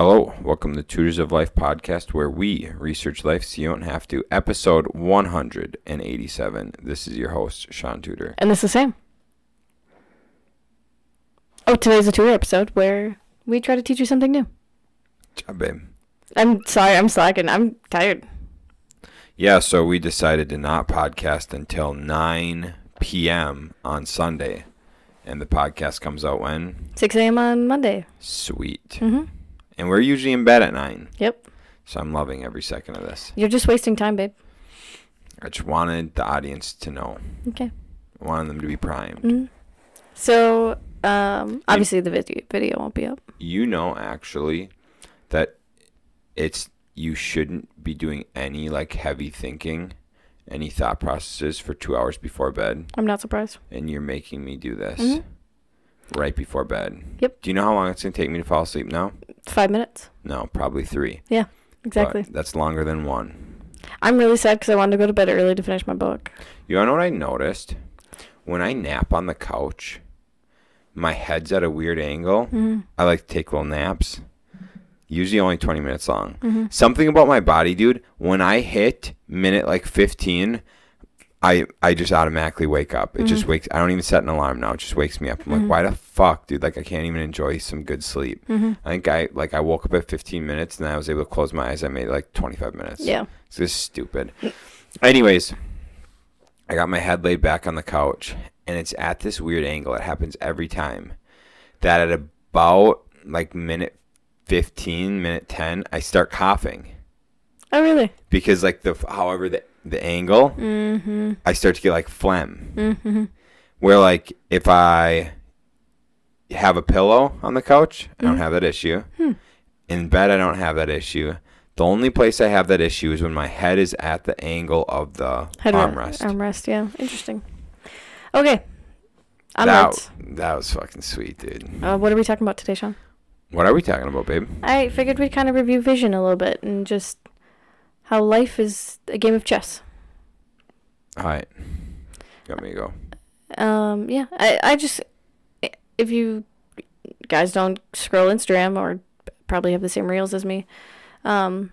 Hello, welcome to Tutors of Life podcast, where we research life so you don't have to. Episode 187. This is your host, Shaun Tutor. And this is Sam. Oh, today's a Tutor episode where we try to teach you something new. Good job, babe. I'm sorry, I'm slacking. I'm tired. Yeah, so we decided to not podcast until 9 p.m. on Sunday. And the podcast comes out when? 6 a.m. on Monday. Sweet. Mm-hmm. And we're usually in bed at 9. Yep. So I'm loving every second of this. You're just wasting time, babe. I just wanted the audience to know. Okay. I wanted them to be primed. Mm-hmm. So, obviously the video won't be up. You know, actually, that you shouldn't be doing any heavy thinking, any thought processes for 2 hours before bed. I'm not surprised. And you're making me do this right before bed. Yep. Do you know how long it's going to take me to fall asleep now? 5 minutes. No, probably 3. Yeah, exactly. But that's longer than 1. I'm really sad because I wanted to go to bed early to finish my book. You know what I noticed? When I nap on the couch, my head's at a weird angle. Mm-hmm. I like to take little naps. Usually only 20 minutes long. Mm-hmm. Something about my body, dude, when I hit minute 15, I just automatically wake up. It just wakes. I don't even set an alarm now. It just wakes me up. I'm like, why the fuck, dude? I can't even enjoy some good sleep. I think I woke up at 15 minutes and I was able to close my eyes. I made 25 minutes. Yeah. It's just stupid. Anyways, I got my head laid back on the couch and it's at this weird angle. It happens every time. That at about minute 15, minute 10, I start coughing. Oh, really? Because the angle, I start to get phlegm. Mm-hmm. Where if I have a pillow on the couch, I don't have that issue. In bed, I don't have that issue. The only place I have that issue is when my head is at the angle of the armrest. Armrest, yeah. Interesting. Okay. That was fucking sweet, dude. What are we talking about today, Sean? What are we talking about, babe? I figured we'd kind of review vision a little bit and just how life is a game of chess. All right. Got me to go. Yeah. I just, if you guys don't scroll Instagram or probably have the same reels as me, I've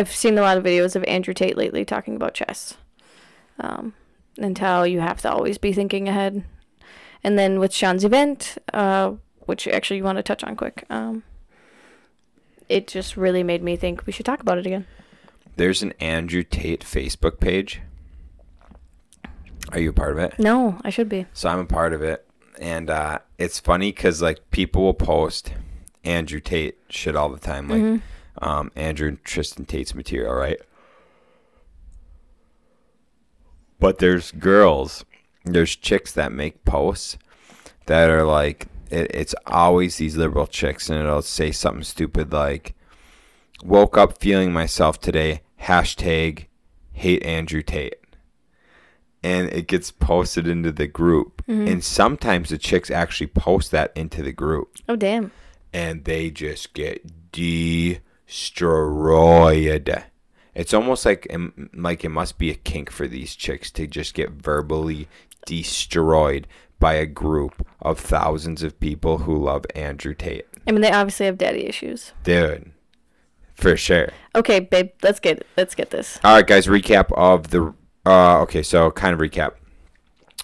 seen a lot of videos of Andrew Tate lately talking about chess. And how you have to always be thinking ahead. And then with Sean's event, which actually you want to touch on quick, it just really made me think we should talk about it again. There's an Andrew Tate Facebook page. Are you a part of it? No, I should be. So I'm a part of it. And it's funny because people will post Andrew Tate shit all the time. Andrew and Tristan Tate's material, right? But there's chicks that make posts that are it's always these liberal chicks, and it'll say something stupid like, woke up feeling myself today, #hate Andrew Tate. And it gets posted into the group. And sometimes the chicks actually post that into the group. Oh, damn. And they just get destroyed. It's almost like it must be a kink for these chicks to just get verbally destroyed by a group of thousands of people who love Andrew Tate. I mean, they obviously have daddy issues. Dude, for sure. Okay, babe, let's get this. All right, guys, recap of the... okay, so kind of recap.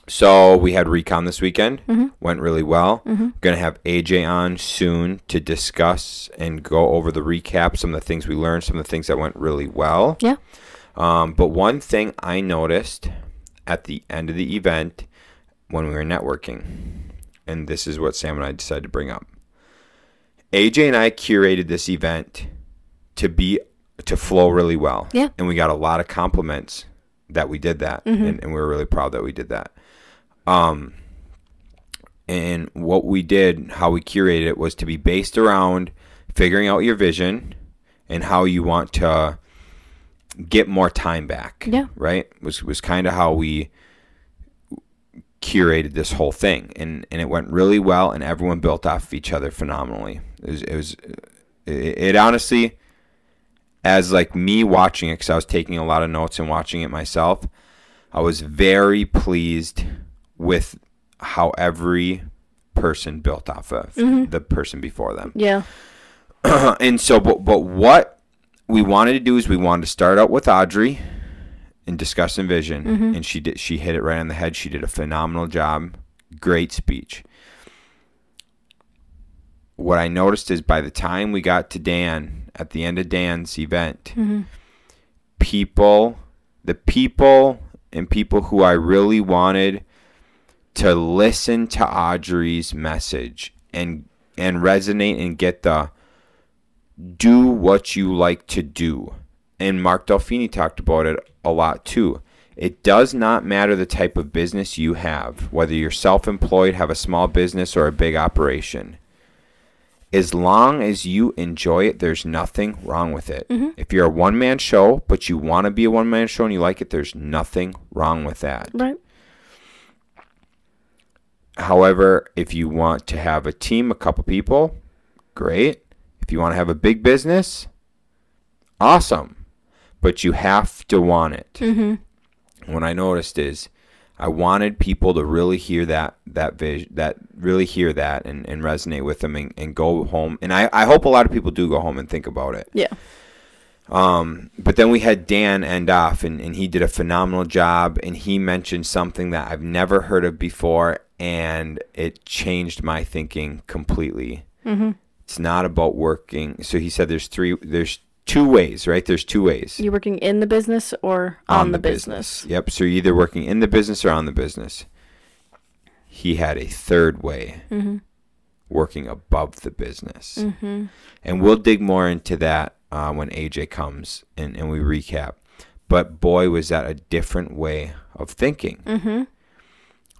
So we had recon this weekend. Went really well. Going to have AJ on soon to discuss and go over the recap, some of the things we learned, some of the things that went really well. Yeah. But one thing I noticed at the end of the event when we were networking, and this is what Sam and I decided to bring up. AJ and I curated this event to flow really well. Yeah. And we got a lot of compliments that we did that, and we were really proud that we did that. And what we did, how we curated it, was to be based around figuring out your vision and how you want to get more time back. Yeah. Right? Was kind of how we curated this whole thing, and it went really well, and everyone built off of each other phenomenally. It honestly, as me watching it, because I was taking a lot of notes and watching it myself, I was very pleased with how every person built off of the person before them. Yeah. And so, but what we wanted to do is we wanted to start out with Audrey and discussing vision, and she hit it right on the head. She did a phenomenal job. Great speech. What I noticed is by the time we got to Dan, at the end of Dan's event, people who I really wanted to listen to Audrey's message and resonate and get the do what you like to do. And Mark Delfini talked about it a lot too. It does not matter the type of business you have, whether you're self-employed, have a small business, or a big operation. As long as you enjoy it, there's nothing wrong with it. If you're a one-man show, but you want to be a one-man show and you like it, there's nothing wrong with that. Right. However, if you want to have a team, a couple people, great. If you want to have a big business, awesome. But you have to want it. What I noticed is I wanted people to really hear that vision, really hear that and resonate with them and go home. And I hope a lot of people do go home and think about it. Yeah. But then we had Dan end off, and he did a phenomenal job, and he mentioned something that I've never heard of before, and it changed my thinking completely. It's not about working. So he said there's two ways, right? There's two ways. You're working in the business or on the business. Yep. So you're either working in the business or on the business. He had a third way, working above the business. And we'll dig more into that when AJ comes and we recap. But boy, was that a different way of thinking.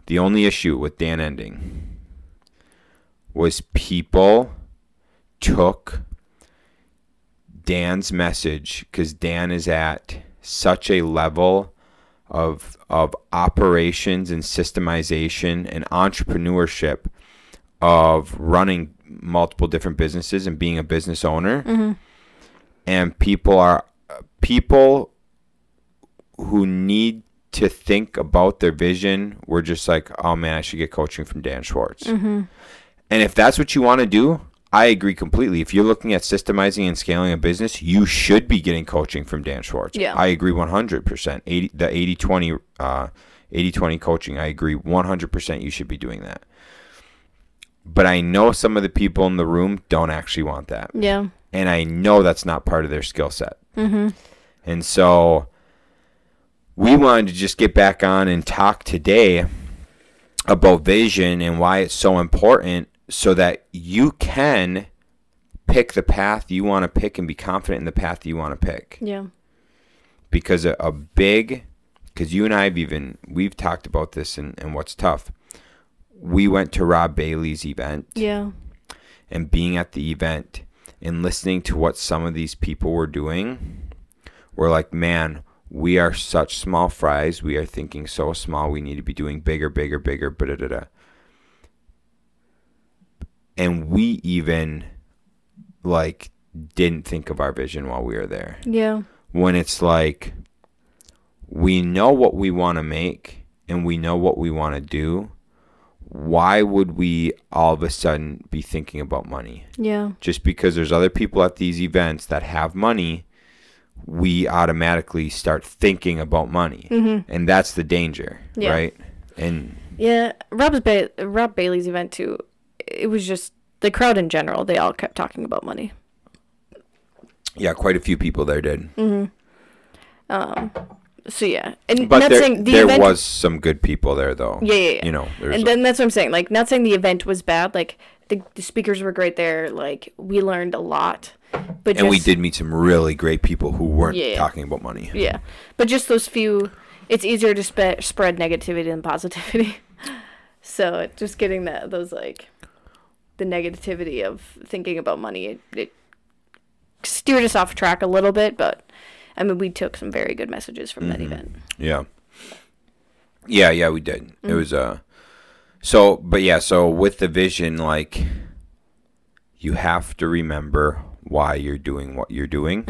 The only issue with Dan ending was people took Dan's message, because Dan is at such a level of operations and systemization and entrepreneurship of running multiple different businesses and being a business owner. And people who need to think about their vision were just like, oh man, I should get coaching from Dan Schwartz. And if that's what you want to do, I agree completely. If you're looking at systemizing and scaling a business, you should be getting coaching from Dan Schwartz. Yeah. I agree 100%. The 80-20 coaching, I agree 100% you should be doing that. But I know some of the people in the room don't actually want that. Yeah. And I know that's not part of their skill set. And so we wanted to just get back on and talk today about vision and why it's so important, so that you can pick the path you want to pick and be confident in the path you want to pick. Yeah. Because because you and I we've talked about this and what's tough. We went to Rob Bailey's event. Yeah. And being at the event and listening to what some of these people were doing, we're like, man, we are such small fries. We are thinking so small. We need to be doing bigger. And we even didn't think of our vision while we were there. Yeah. When it's like, we know what we want to make and we know what we want to do. Why would we all of a sudden be thinking about money? Yeah. Just because there's other people at these events that have money, we automatically start thinking about money. And that's the danger, right? And yeah, Rob Bailey's event too, it was just the crowd in general, they all kept talking about money. Yeah, quite a few people there did. So yeah, and but not saying there was some good people there though. Yeah. You know, and then that's what I'm saying. Not saying the event was bad. The speakers were great there. We learned a lot. But we did meet some really great people who weren't talking about money. Yeah, but just those few, it's easier to spread negativity than positivity. So just getting the negativity of thinking about money, it steered us off track a little bit, but I mean, we took some very good messages from that event. Yeah, we did. It was so with the vision, you have to remember why you're doing what you're doing.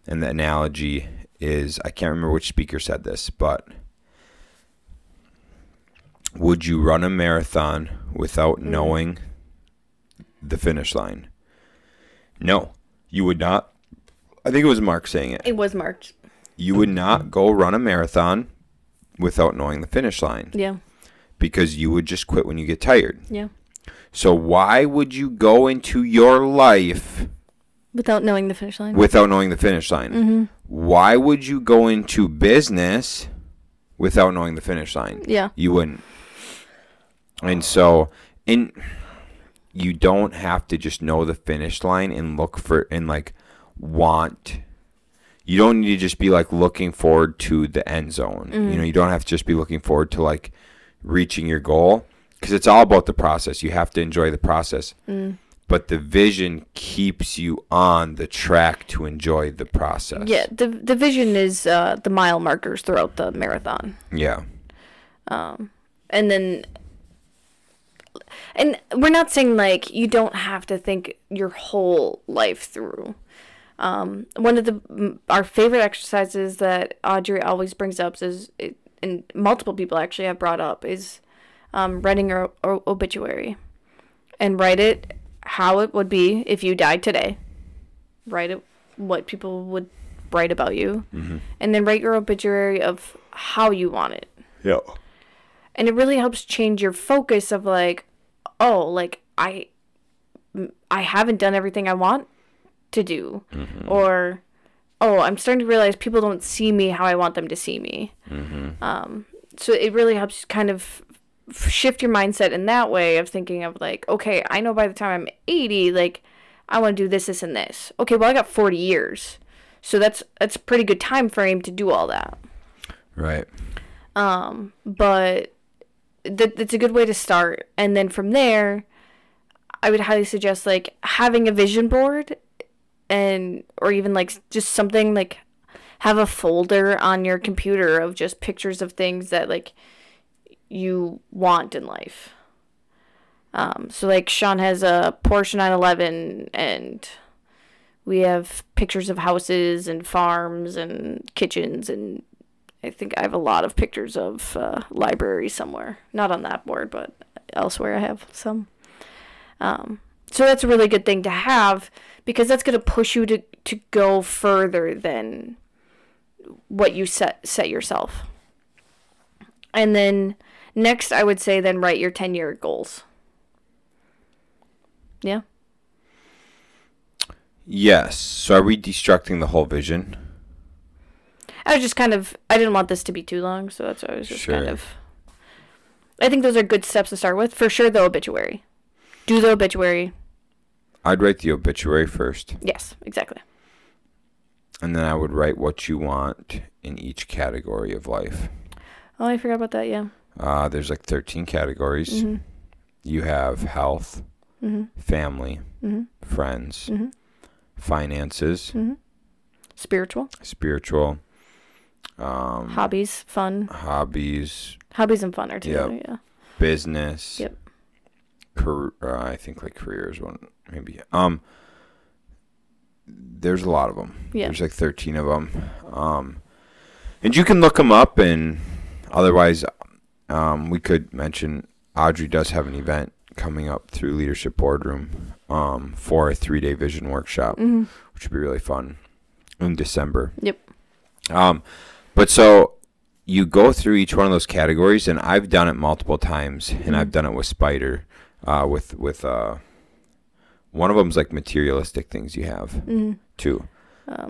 And the analogy is, I can't remember which speaker said this, but would you run a marathon without knowing the finish line? No, you would not. I think it was Mark saying it. It was marked. You would not go run a marathon without knowing the finish line. Yeah. Because you would just quit when you get tired. Yeah. So why would you go into your life without knowing the finish line? Without knowing the finish line. Mm-hmm. Why would you go into business without knowing the finish line? Yeah. You wouldn't. And so, you don't have to just know the finish line and look for, and like want. You don't need to just be like looking forward to the end zone. Mm-hmm. You know, you don't have to just be looking forward to like reaching your goal, because it's all about the process. You have to enjoy the process. But the vision keeps you on the track to enjoy the process. Yeah, the vision is the mile markers throughout the marathon. Yeah. And we're not saying like you don't have to think your whole life through. One of our favorite exercises that Audrey always brings up is, and multiple people actually have brought up, is writing your obituary, and write it how it would be if you died today. Write it what people would write about you, and then write your obituary of how you want it. Yeah. And it really helps change your focus of like, oh, like I haven't done everything I want to do, or oh, I'm starting to realize people don't see me how I want them to see me. So it really helps kind of shift your mindset in that way of thinking of like, okay, I know by the time I'm 80, like I want to do this, this, and this. Okay, well I got 40 years, so that's a pretty good time frame to do all that. Right. But that's a good way to start, and then from there, I would highly suggest like having a vision board, or even like just something like have a folder on your computer of just pictures of things that like you want in life. So like Shaun has a Porsche 911, and we have pictures of houses and farms and kitchens, and I think I have a lot of pictures of libraries somewhere. Not on that board, but elsewhere I have some. So that's a really good thing to have, because that's going to push you to go further than what you set yourself. And then next, I would say then write your 10-year goals. Yeah? Yes. So are we destructing the whole vision? I was just I didn't want this to be too long, so that's why I was just I think those are good steps to start with. For sure, the obituary. Do the obituary. I'd write the obituary first. Yes, exactly. And then I would write what you want in each category of life. Oh, I forgot about that, yeah. There's like 13 categories. You have health, family, friends, finances, spiritual, hobbies, fun. Hobbies and fun are two. Yep. Yeah. Business. Yep. I think like career is one, maybe. There's a lot of them. Yeah. There's like 13 of them. And you can look them up, and otherwise, we could mention Audrey does have an event coming up through Leadership Boardroom for a 3-day vision workshop, which would be really fun in December. Yep. But so you go through each one of those categories, and I've done it multiple times, and I've done it with Spider, with one of them's like materialistic things you have too.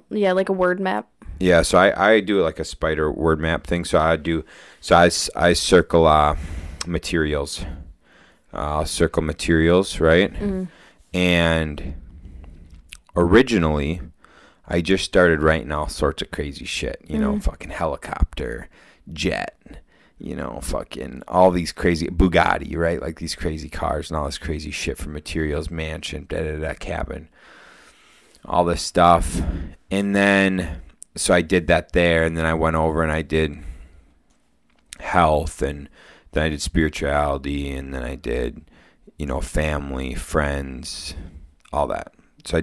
Yeah, like a word map. Yeah, so I do like a Spider word map thing. So I circle materials. I'll circle materials, right? And originally, I just started writing all sorts of crazy shit. You know, fucking helicopter, jet, you know, fucking all these crazy Bugatti, right? Like these crazy cars and all this crazy shit for materials, mansion, cabin, all this stuff. And then, so I did that there, and then I went over and I did health, and then I did spirituality, and then I did, you know, family, friends, all that. So I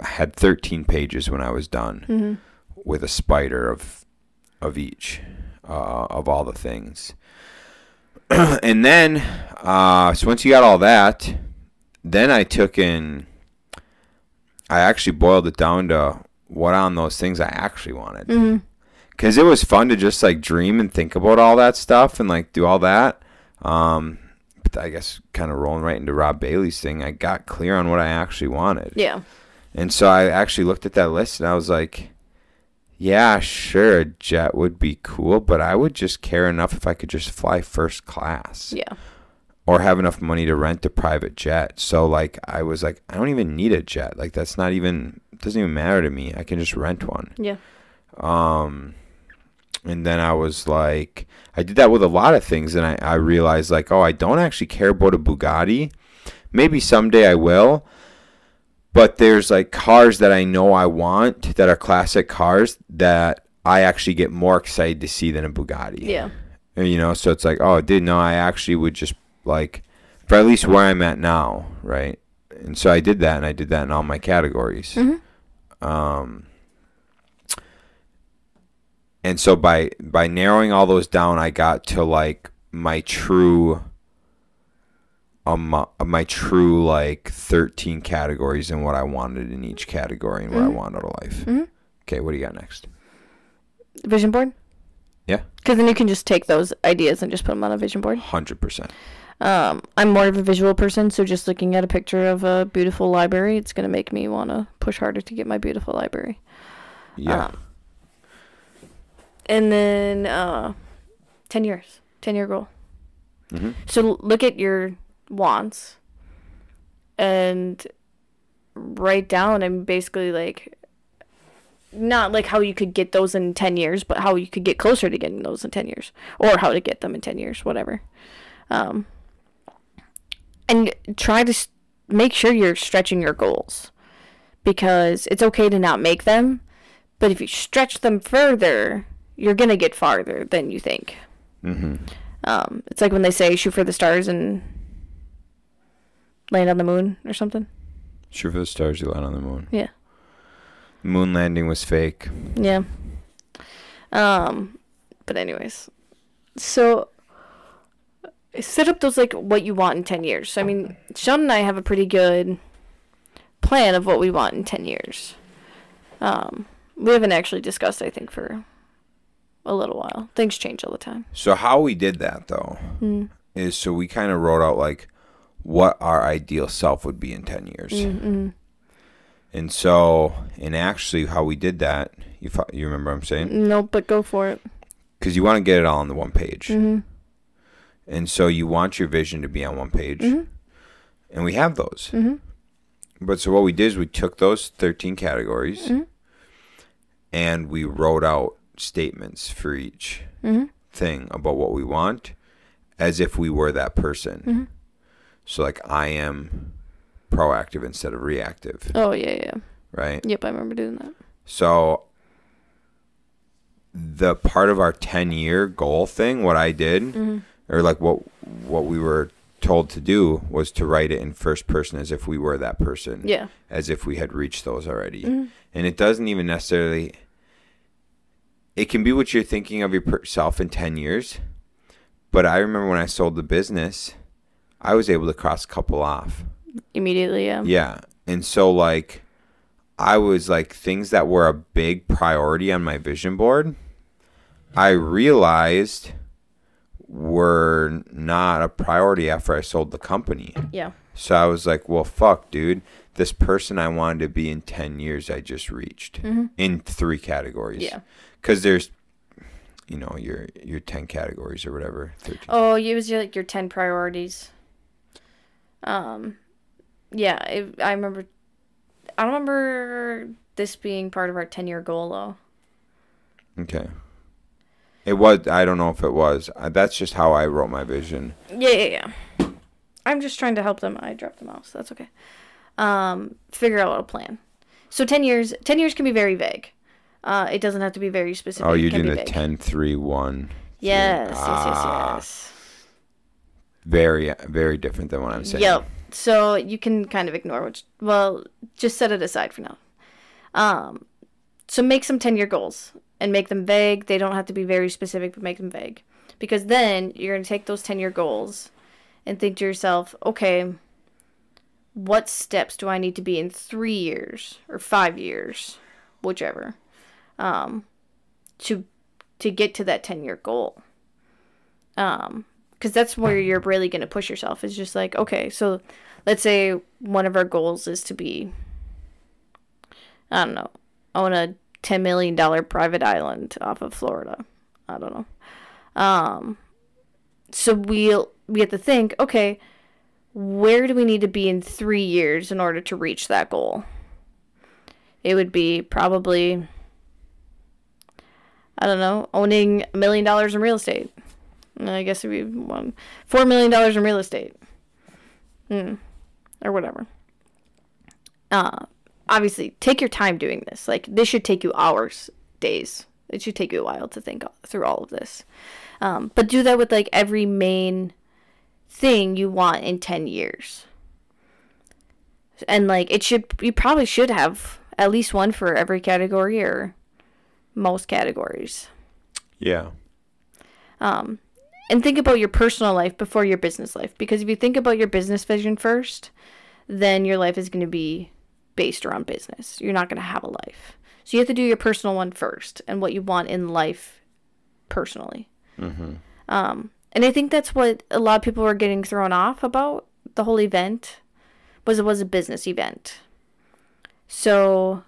had 13 pages when I was done with a spider of each. Of all the things. And then, so once you got all that, then I took in I actually boiled it down to what on those things I actually wanted. Mm-hmm. Because it was fun to just, like, dream and think about all that stuff and, like, do all that. But I guess kind of rolling right into Rob Bailey's thing, I got clear on what I actually wanted. Yeah. And so I actually looked at that list and I was like, yeah, sure, a jet would be cool, but I would just care enough if I could just fly first class. Yeah. Or have enough money to rent a private jet. So, like, I was like, I don't even need a jet. Like, that's not even, doesn't even matter to me. I can just rent one. Yeah. And then I was like, I did that with a lot of things, and I realized, like, oh, I don't actually care about a Bugatti. Maybe someday I will, but there's, like, cars that I know I want that are classic cars that I actually get more excited to see than a Bugatti. Yeah. You know, so it's like, oh, I actually would just, like, for at least where I'm at now, right? And so I did that, and I did that in all my categories. Mm-hmm. And so by narrowing all those down, I got to, like, my true like 13 categories and what I wanted in each category and what I wanted out of life. Mm-hmm. Okay, what do you got next? Vision board? Yeah. Because then you can just take those ideas and just put them on a vision board. 100%. I'm more of a visual person, so just looking at a picture of a beautiful library, it's going to make me want to push harder to get my beautiful library. Yeah. And then 10 years, 10-year goal. Mm-hmm. So look at your wants and write down and basically, like, not like how you could get those in 10 years, but how you could get closer to getting those in 10 years or how to get them in 10 years, whatever. And try to make sure you're stretching your goals, because it's okay to not make them, but if you stretch them further, you're going to get farther than you think. Mm-hmm. It's like when they say shoot for the stars and land on the moon or something. Shoot for the stars, you land on the moon. Yeah. Moon landing was fake. Yeah. But anyways, so set up those, like, what you want in 10 years. So, I mean, Shaun and I have a pretty good plan of what we want in 10 years. We haven't actually discussed, I think, for a little while. Things change all the time. So how we did that, though, is so we kind of wrote out, like, what our ideal self would be in 10 years. Mm-hmm. And so, and actually how we did that, you remember what I'm saying? No, but go for it. Because you want to get it all on the one page. Mm-hmm. And so you want your vision to be on one page. Mm-hmm. And we have those. Mm-hmm. But so what we did is we took those 13 categories Mm-hmm. and we wrote out statements for each thing about what we want as if we were that person. Mm-hmm. So, like, I am proactive instead of reactive. Oh, yeah. Right? Yep, I remember doing that. So the part of our 10-year goal thing, what I did, or like what we were told to do, was to write it in first person as if we were that person. Yeah. As if we had reached those already. And it doesn't even necessarily, it can be what you're thinking of yourself in 10 years. But I remember when I sold the business, I was able to cross a couple off. Immediately, yeah. Yeah. And so, like, I was like, things that were a big priority on my vision board, I realized were not a priority after I sold the company. Yeah. So I was like, well, fuck, dude. This person I wanted to be in 10 years, I just reached in 3 categories. Yeah. Because there's, you know, your 10 categories or whatever. 13. Oh, it was your 10 priorities. Yeah, I remember. I don't remember this being part of our 10-year goal, though. Okay. It was. I don't know if it was. That's just how I wrote my vision. Yeah. I'm just trying to help them. I dropped the mouse. That's okay. Figure out a plan. So 10 years can be very vague. It doesn't have to be very specific. Oh, you're doing the 10, 3, 1. Yes. Very, very different than what I'm saying. Yep. So you can kind of ignore just set it aside for now. So make some 10-year goals and make them vague. They don't have to be very specific, but make them vague. Because then you're going to take those 10-year goals and think to yourself, okay, what steps do I need to be in 3 years or 5 years, whichever, to get to that 10-year goal. Because that's where you're really going to push yourself. It's just like, okay, so let's say one of our goals is to be, I don't know, own a $10 million private island off of Florida. I don't know. So we have to think, okay, where do we need to be in 3 years in order to reach that goal? It would be probably, I don't know, owning $1 million in real estate. I guess it would be $4 million in real estate. Or whatever. Obviously, take your time doing this. Like, this should take you hours, days. It should take you a while to think through all of this. But do that with, like, every main thing you want in 10 years. And, like, you probably should have at least one for every category or most categories. Yeah. And think about your personal life before your business life. Because if you think about your business vision first, then your life is going to be based around business. You're not going to have a life. So you have to do your personal one first and what you want in life personally. Mm-hmm. And I think that's what a lot of people were getting thrown off about the whole event, was it was a business event. So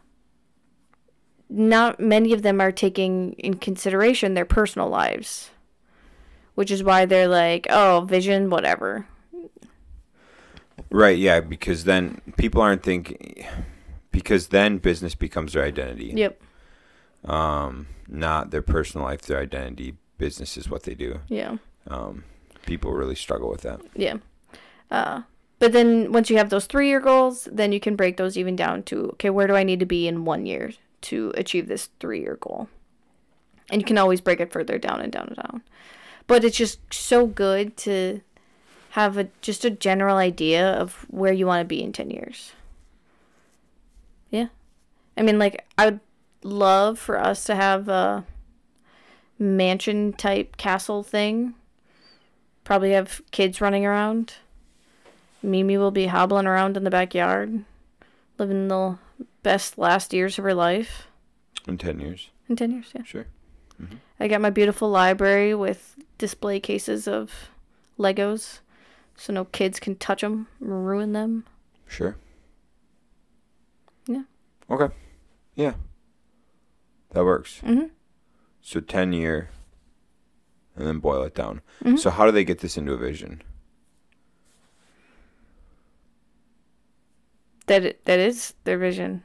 not many of them are taking in consideration their personal lives, which is why they're like, oh, vision, whatever. Right, yeah, because then people aren't thinking, because then business becomes their identity. Yep. Not their personal life, their identity. Business is what they do. Yeah. People really struggle with that. Yeah. But then once you have those 3-year goals, then you can break those even down to, okay, where do I need to be in 1 year to achieve this 3-year goal? And you can always break it further down and down and down. But it's just so good to have just a general idea of where you want to be in 10 years. Yeah. I mean, like, I would love for us to have a mansion type castle thing. Probably have kids running around. Mimi will be hobbling around in the backyard, living the best last years of her life. In 10 years. In 10 years, yeah. Sure. Mm-hmm. I got my beautiful library with display cases of Legos, so no kids can touch them or ruin them. Sure. Yeah. Okay. Yeah. That works. Mm-hmm. So 10-year, and then boil it down. Mm-hmm. So how do they get this into a vision? That is their vision.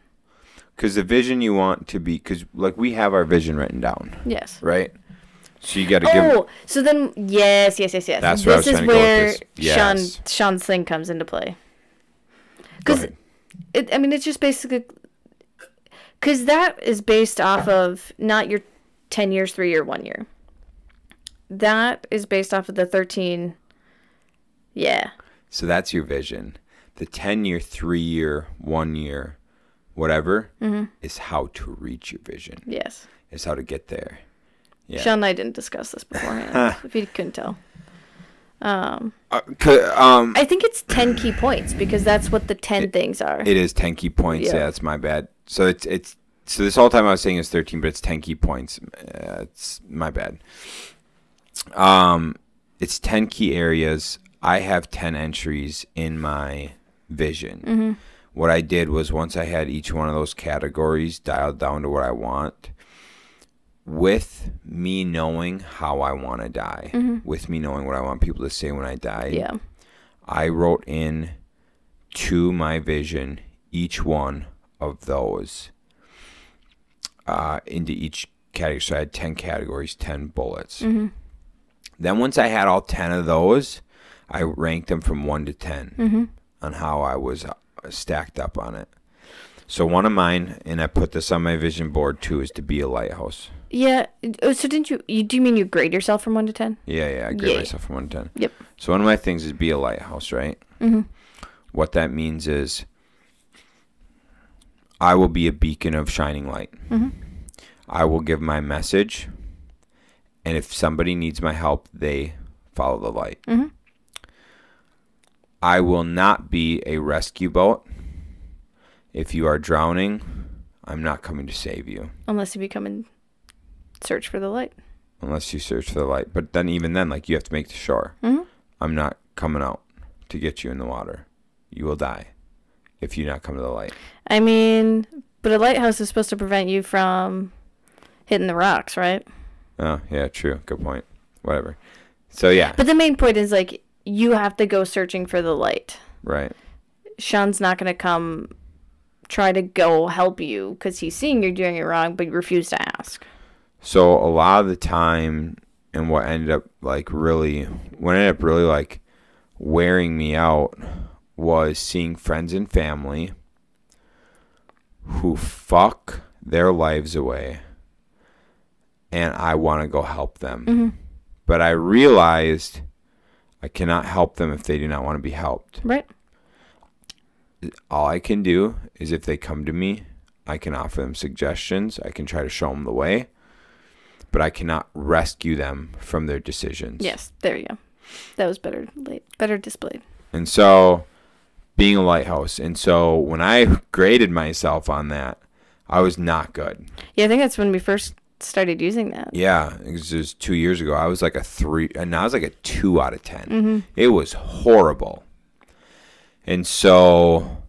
Because the vision you want to be, because like we have our vision written down. Yes. Right? So you got to give. Oh, so then, yes. That's where I was trying to go with this. Yes. Sean's thing comes into play. Because, it's just basically, because that is based off of not your 10 years, 3 year, 1 year. That is based off of the 13. Yeah. So that's your vision. The 10-year, 3-year, 1 year, whatever, is how to reach your vision. Yes. Is how to get there. Yeah. Sean and I didn't discuss this beforehand, if you couldn't tell. I think it's 10 key points because that's what the 10 things are. It is 10 key points. Yeah, that's my bad. So it's so this whole time I was saying it's 13, but it's 10 key points. It's my bad. It's 10 key areas. I have 10 entries in my vision. Mm-hmm. What I did was once I had each one of those categories dialed down to what I want, with me knowing how I want to die, with me knowing what I want people to say when I die, I wrote in to my vision each one of those into each category. So I had 10 categories, 10 bullets. Mm-hmm. Then once I had all 10 of those, I ranked them from 1 to 10 on how I was stacked up on it. So one of mine, and I put this on my vision board too, is to be a lighthouse. Yeah. So didn't do you mean you grade yourself from 1 to 10? Yeah. I grade myself from 1 to 10. Yep. So one of my things is be a lighthouse, right? Mm-hmm. What that means is I will be a beacon of shining light. Mm-hmm. I will give my message, and if somebody needs my help, they follow the light. Mm-hmm. I will not be a rescue boat. If you are drowning, I'm not coming to save you. Unless you become and search for the light. Unless you search for the light. But then even then, like, you have to make the shore. Mm-hmm. I'm not coming out to get you in the water. You will die if you not come to the light. I mean, but a lighthouse is supposed to prevent you from hitting the rocks, right? Oh, yeah, true. Good point. Whatever. So, yeah. But the main point is, like, you have to go searching for the light. Right. Shaun's not going to come try to go help you because he's seeing you're doing it wrong, but you refuse to ask. So, a lot of the time, and what ended up, like, really wearing me out was seeing friends and family who fuck their lives away, and I want to go help them. Mm-hmm. But I realized I cannot help them if they do not want to be helped. Right. All I can do is if they come to me, I can offer them suggestions. I can try to show them the way, but I cannot rescue them from their decisions. Yes, there you go. That was better displayed. And so, being a lighthouse. And so, when I graded myself on that, I was not good. Yeah, I think that's when we first started using that. Yeah, it was 2 years ago. I was like a 3, and now I was like a 2 out of 10. Mm-hmm. It was horrible. And so,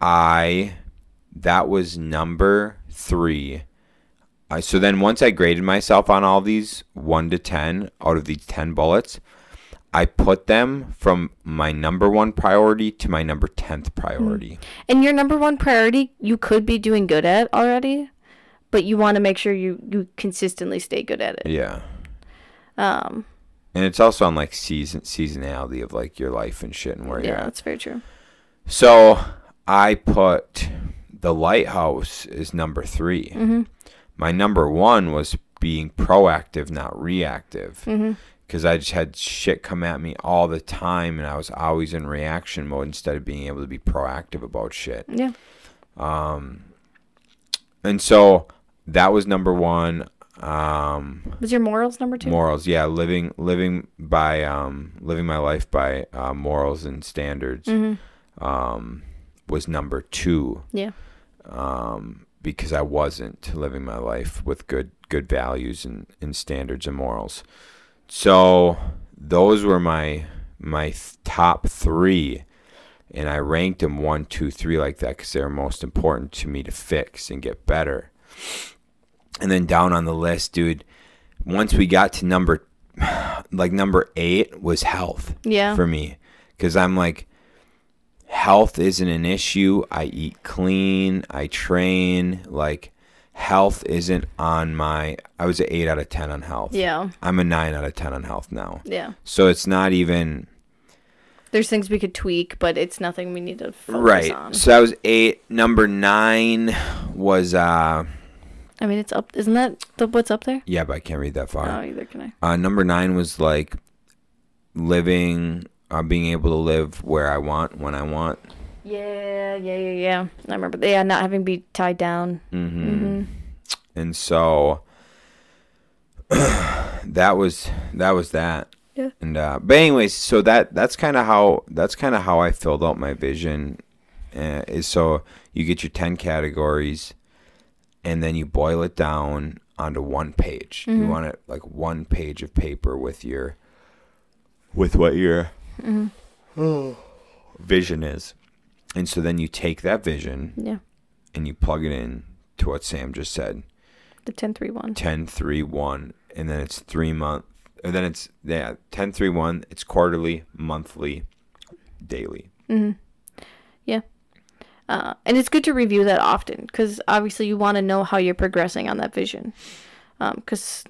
that was number 3. So then once I graded myself on all these 1 to 10 out of these 10 bullets, I put them from my number 1 priority to my number 10th priority. And your number 1 priority, you could be doing good at already, but you want to make sure you consistently stay good at it. Yeah. And it's also on like seasonality of like your life and shit and where you're at. Yeah, that's very true. So I put the lighthouse as number 3. Mm-hmm. My number 1 was being proactive, not reactive. Mm-hmm. Because I just had shit come at me all the time, and I was always in reaction mode instead of being able to be proactive about shit. Yeah. And so that was number 1. Was your morals number 2? Morals, yeah, living my life by morals and standards. Mm-hmm. Was number 2. Yeah. Because I wasn't living my life with good values and standards and morals. So those were my top 3, and I ranked them 1, 2, 3 like that because they were most important to me to fix and get better. And then down on the list, dude, once we got to number 8 was health. Yeah. For me, because I'm like, health isn't an issue. I eat clean. I train. Like, health isn't on my... I was an 8 out of 10 on health. Yeah. I'm a 9 out of 10 on health now. Yeah. So it's not even... There's things we could tweak, but it's nothing we need to focus on. Right. So that was 8. Number 9 was... I mean, it's up... Isn't that what's up there? Yeah, but I can't read that far. No, either can I. Number 9 was like living... being able to live where I want, when I want. Yeah. I remember. Yeah, not having to be tied down. Mm-hmm. Mm-hmm. And so that was that. Yeah. And but anyways, so that's kind of how I filled out my vision. Is so you get your 10 categories, and then you boil it down onto 1 page. Mm-hmm. You want it like 1 page of paper with what your mm-hmm. vision is. And so then you take that vision, yeah, and you plug it in to what Sam just said. The 10-3-1. 10-3-1, and then it's 3 month. And then it's 10-3-1. It's quarterly, monthly, daily. Mm-hmm. Yeah. And it's good to review that often because obviously you want to know how you're progressing on that vision. Because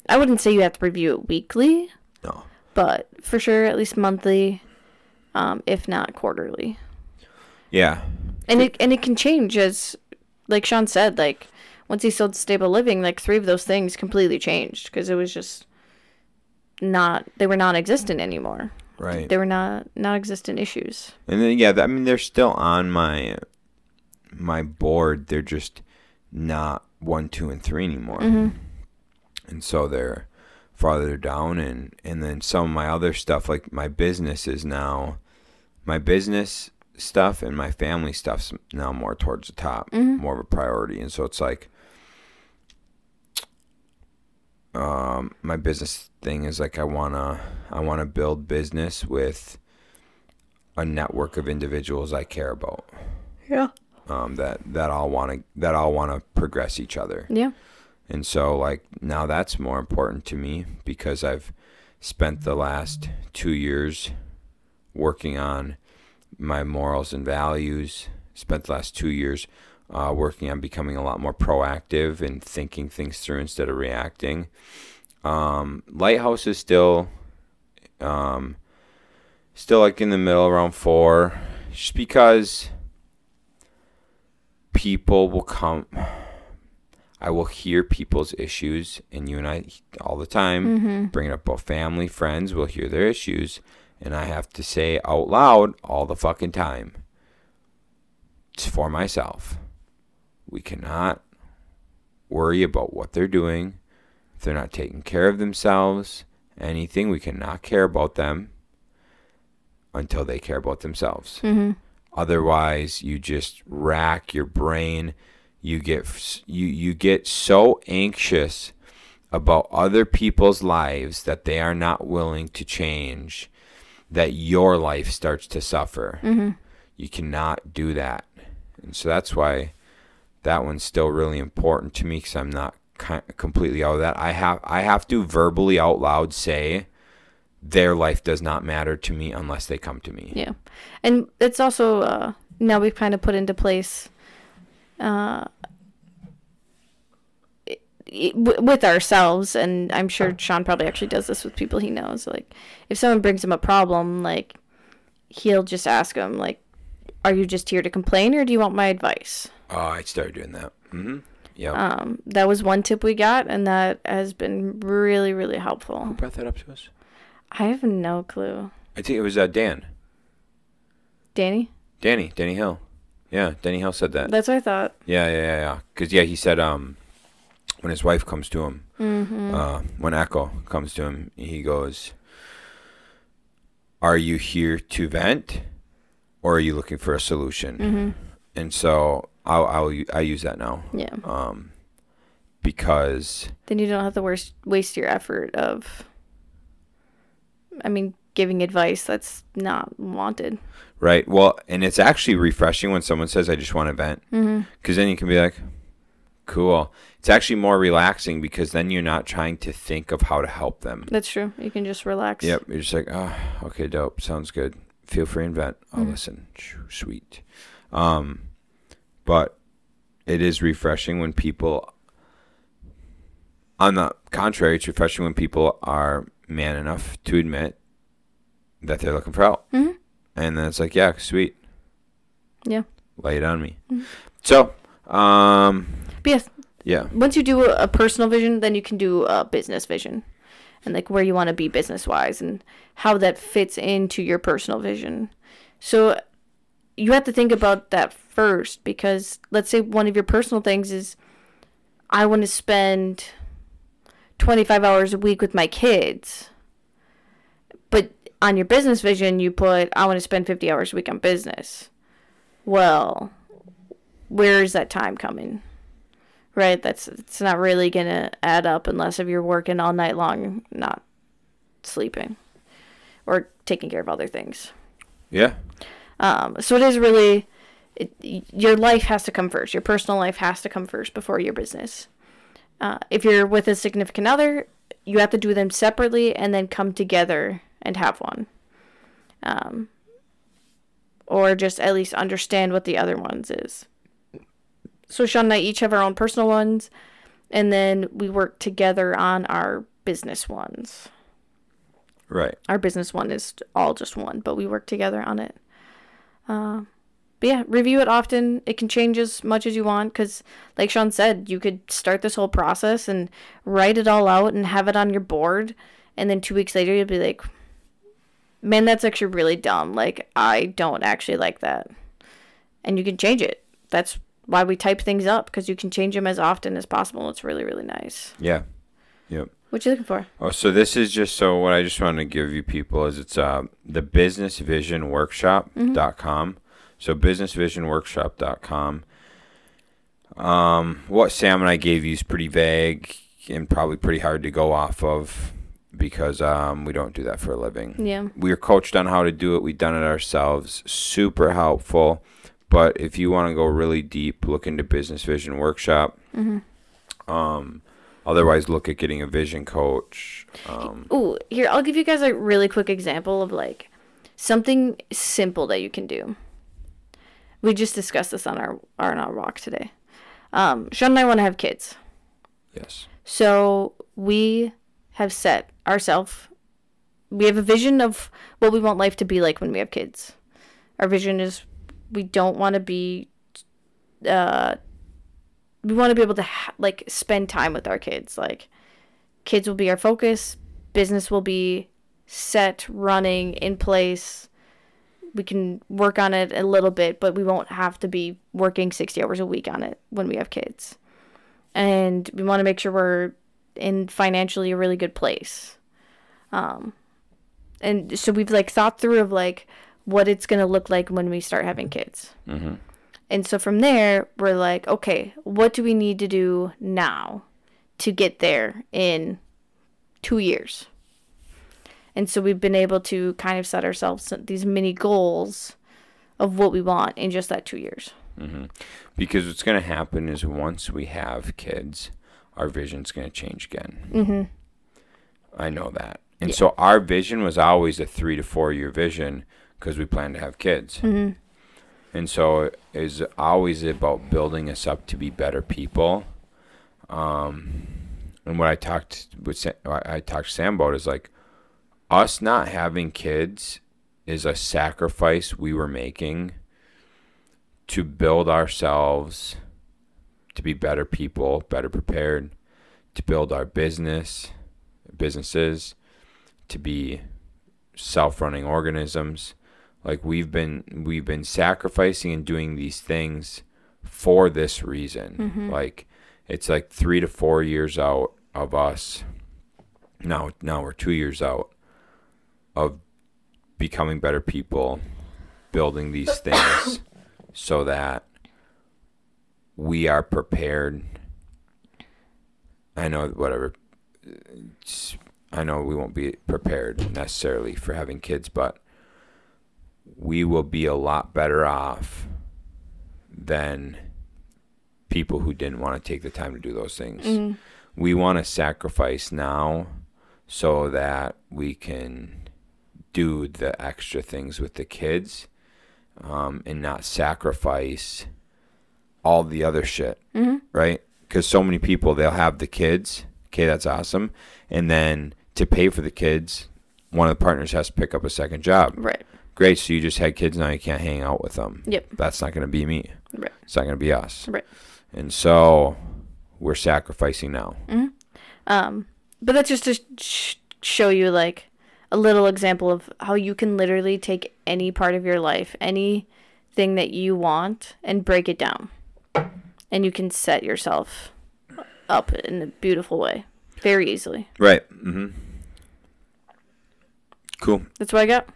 I wouldn't say you have to review it weekly. No. But for sure, at least monthly, if not quarterly. Yeah. And it can change as, like Shaun said, like once he sold Stable Living, like 3 of those things completely changed because it was just they were non-existent anymore. Right. They were non-existent issues. And then, yeah, I mean, they're still on my board. They're just not 1, 2, and 3 anymore. Mm-hmm. And so they're farther down. And then some of my other stuff, like my business is now my business stuff and my family stuff's now more towards the top, more of a priority. And so it's like, my business thing is like, I wanna build business with a network of individuals I care about. Yeah. That all wanna progress each other. Yeah. And so like now that's more important to me because I've spent the last 2 years working on my morals and values. Spent the last 2 years working on becoming a lot more proactive and thinking things through instead of reacting. Lighthouse is still like in the middle, around 4, just because people will come. I will hear people's issues, and you and I all the time bring it up about family, friends. Will hear their issues, and I have to say out loud all the fucking time. It's for myself. We cannot worry about what they're doing. If they're not taking care of themselves, anything, we cannot care about them until they care about themselves. Otherwise, you just rack your brain. You get so anxious about other people's lives that they are not willing to change, that your life starts to suffer. You cannot do that. And so that's why that one's still really important to me, because I'm not completely out of that. I have to verbally out loud say their life does not matter to me unless they come to me. Yeah. And it's also now we've kind of put into place with ourselves, and I'm sure Shaun probably actually does this with people he knows. Like, if someone brings him a problem, like, he'll just ask them, like, are you just here to complain, or do you want my advice? Oh, I started doing that. Yeah. That was one tip we got, and that has been really, really helpful. Who brought that up to us? I have no clue. I think it was Dan. Danny Hill. Yeah, Danny Hill said that. That's what I thought. Yeah. Because, he said when his wife comes to him, when Echo comes to him, he goes, are you here to vent, or are you looking for a solution? And so I use that now. Yeah. Because then you don't have to waste your effort of, giving advice that's not wanted. Right. Well, and it's actually refreshing when someone says, I just want to vent. Because then you can be like, cool. It's actually more relaxing, because then you're not trying to think of how to help them. That's true. You can just relax. Yep. You're just like, oh, okay, dope. Sounds good. Feel free and vent. I'll listen. Sweet. But it is refreshing when people, on the contrary, it's refreshing when people are man enough to admit that they're looking for help. And then it's like, yeah, sweet. Yeah. Lay it on me. So, but yes. Yeah. Once you do a personal vision, then you can do a business vision, and like where you want to be business wise and how that fits into your personal vision. So you have to think about that first, because let's say one of your personal things is, I want to spend 25 hours a week with my kids. But on your business vision, you put, I want to spend 50 hours a week on business. Well, where is that time coming? Right? It's not really going to add up unless if you're working all night long, not sleeping or taking care of other things. Yeah. So it is really, your life has to come first. Your personal life has to come first before your business. If you're with a significant other, you have to do them separately and then come together and have one. Or just at least understand what the other one's is. So Shaun and I each have our own personal ones, and then we work together on our business ones. Right. Our business one is all just one, but we work together on it. But yeah, review it often. It can change as much as you want, because like Shaun said, you could start this whole process and write it all out and have it on your board, and then 2 weeks later you'll be like, man, that's actually really dumb. Like, I don't actually like that. And you can change it. That's why we type things up, because you can change them as often as possible. It's really, really nice. Yeah. Yep. What you looking for? Oh, so this is just so what I just wanted to give you people is it's the businessvisionworkshop.com. So businessvisionworkshop.com. What Sam and I gave you is pretty vague and probably pretty hard to go off of because we don't do that for a living. Yeah. We were coached on how to do it. We've done it ourselves. Super helpful. But if you want to go really deep, look into Business Vision Workshop. Otherwise, look at getting a vision coach. Here, I'll give you guys a really quick example of like something simple that you can do. We just discussed this on our walk today. Shaun and I want to have kids. Yes. So we have set ourselves, we have a vision of what we want life to be like when we have kids. Our vision is we don't want to be, we want to be able to spend time with our kids. Like, kids will be our focus. Business will be set, running, in place. We can work on it a little bit, but we won't have to be working 60 hours a week on it when we have kids. And we want to make sure we're in financially a really good place. And so we've thought through of what it's going to look like when we start having kids. And so from there, we're like, okay, what do we need to do now to get there in 2 years? And so we've been able to kind of set ourselves these mini goals of what we want in just that 2 years. Because what's going to happen is once we have kids, our vision's going to change again. I know that. And so our vision was always a 3 to 4 year vision because we plan to have kids. And so it is always about building us up to be better people. And what I talked to Sam about is us not having kids is a sacrifice we were making to build ourselves to be better people, better prepared, to build our businesses, to be self-running organisms. We've been sacrificing and doing these things for this reason. It's 3 to 4 years out of us. Now we're 2 years out of becoming better people, building these things so that we are prepared. I know we won't be prepared necessarily for having kids, but we will be a lot better off than people who didn't want to take the time to do those things. We want to sacrifice now so that we can do the extra things with the kids, and not sacrifice all the other shit, right? Because so many people, they'll have the kids. Okay, that's awesome. And then to pay for the kids, one of the partners has to pick up a second job. Right. Great, so you just had kids, now you can't hang out with them. Yep. That's not going to be me. Right. It's not going to be us. Right. And so we're sacrificing now. But that's just to show you a little example of how you can literally take any part of your life, anything that you want, and break it down. And you can set yourself up in a beautiful way very easily. Right. Cool. That's what I got.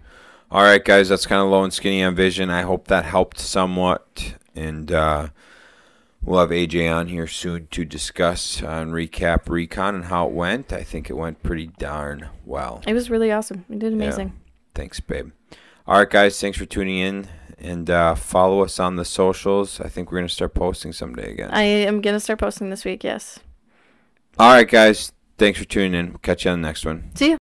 All right, guys, that's kind of low and skinny on vision. I hope that helped somewhat. And we'll have AJ on here soon to discuss and recap Recon and how it went. I think it went pretty darn well. It was really awesome. You did amazing. Yeah. Thanks, babe. All right, guys, thanks for tuning in. And follow us on the socials. I think we're going to start posting someday again. I am going to start posting this week, yes. All right, guys, thanks for tuning in. We'll catch you on the next one. See ya.